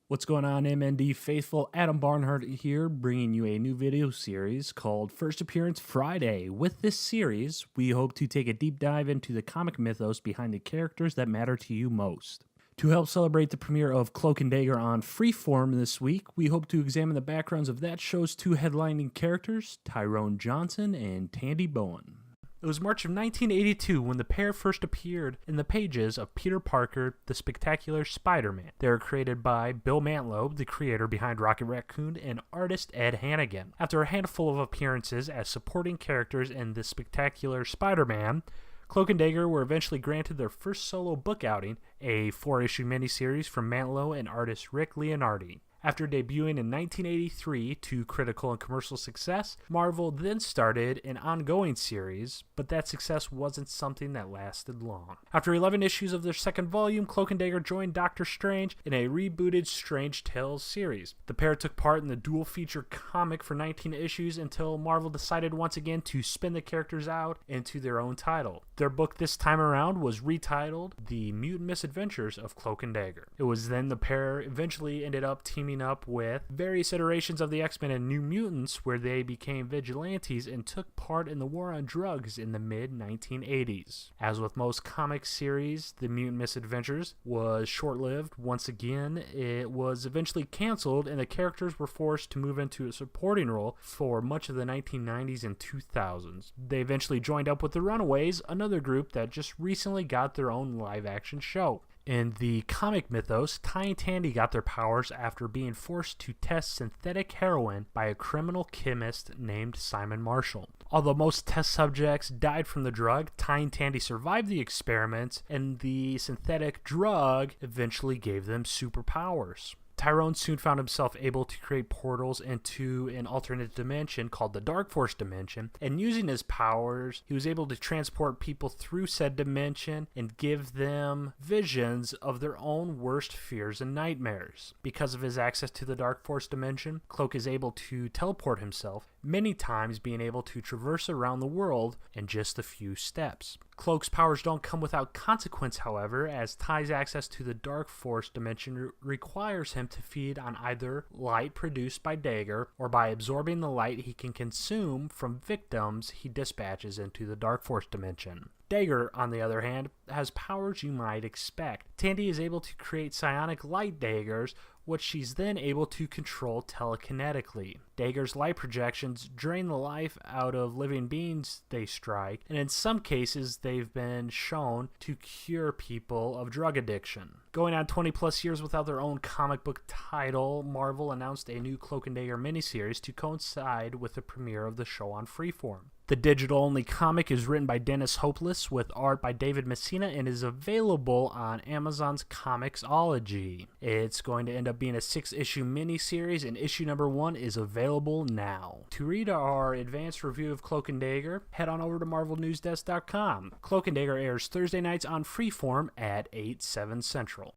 What's going on, MND faithful? Adam Barnhart here, bringing you a new video series called First Appearance Friday. With this series, we hope to take a deep dive into the comic mythos behind the characters that matter to you most. To help celebrate the premiere of Cloak and Dagger on Freeform this week, we hope to examine the backgrounds of that show's two headlining characters, Tyrone Johnson and Tandy Bowen. It was March of 1982 when the pair first appeared in the pages of Peter Parker, the Spectacular Spider-Man. They were created by Bill Mantlo, the creator behind Rocket Raccoon, and artist Ed Hannigan. After a handful of appearances as supporting characters in the Spectacular Spider-Man, Cloak and Dagger were eventually granted their first solo book outing, a 4-issue miniseries from Mantlo and artist Rick Leonardi. After debuting in 1983 to critical and commercial success, Marvel then started an ongoing series, but that success wasn't something that lasted long. After 11 issues of their second volume, Cloak and Dagger joined Doctor Strange in a rebooted Strange Tales series. The pair took part in the dual feature comic for 19 issues until Marvel decided once again to spin the characters out into their own title. Their book this time around was retitled The Mutant Misadventures of Cloak and Dagger. It was then the pair eventually ended up teaming up with various iterations of the X-Men and New Mutants, where they became vigilantes and took part in the war on drugs in the mid-1980s. As with most comic series, The Mutant Misadventures was short-lived. Once again, it was eventually canceled and the characters were forced to move into a supporting role for much of the 1990s and 2000s. They eventually joined up with the Runaways, another group that just recently got their own live-action show. In the comic mythos, Ty and Tandy got their powers after being forced to test synthetic heroin by a criminal chemist named Simon Marshall. Although most test subjects died from the drug, Ty and Tandy survived the experiments, and the synthetic drug eventually gave them superpowers. Tyrone soon found himself able to create portals into an alternate dimension called the Dark Force dimension, and using his powers, he was able to transport people through said dimension and give them visions of their own worst fears and nightmares. Because of his access to the Dark Force dimension, Cloak is able to teleport himself, many times being able to traverse around the world in just a few steps. Cloak's powers don't come without consequence, however, as Ty's access to the Dark Force dimension requires him to feed on either light produced by Dagger or by absorbing the light he can consume from victims he dispatches into the Dark Force dimension. Dagger, on the other hand, has powers you might expect. Tandy is able to create psionic light daggers, which she's then able to control telekinetically. Dagger's light projections drain the life out of living beings they strike, and in some cases they've been shown to cure people of drug addiction. Going on 20 plus years without their own comic book title, Marvel announced a new Cloak and Dagger miniseries to coincide with the premiere of the show on Freeform. The digital-only comic is written by Dennis Hopeless with art by David Messina and is available on Amazon's Comixology. It's going to end up being a 6-issue miniseries, and issue number 1 is available now. To read our advanced review of Cloak and Dagger, head on over to MarvelNewsDesk.com. Cloak and Dagger airs Thursday nights on Freeform at 8/7 Central.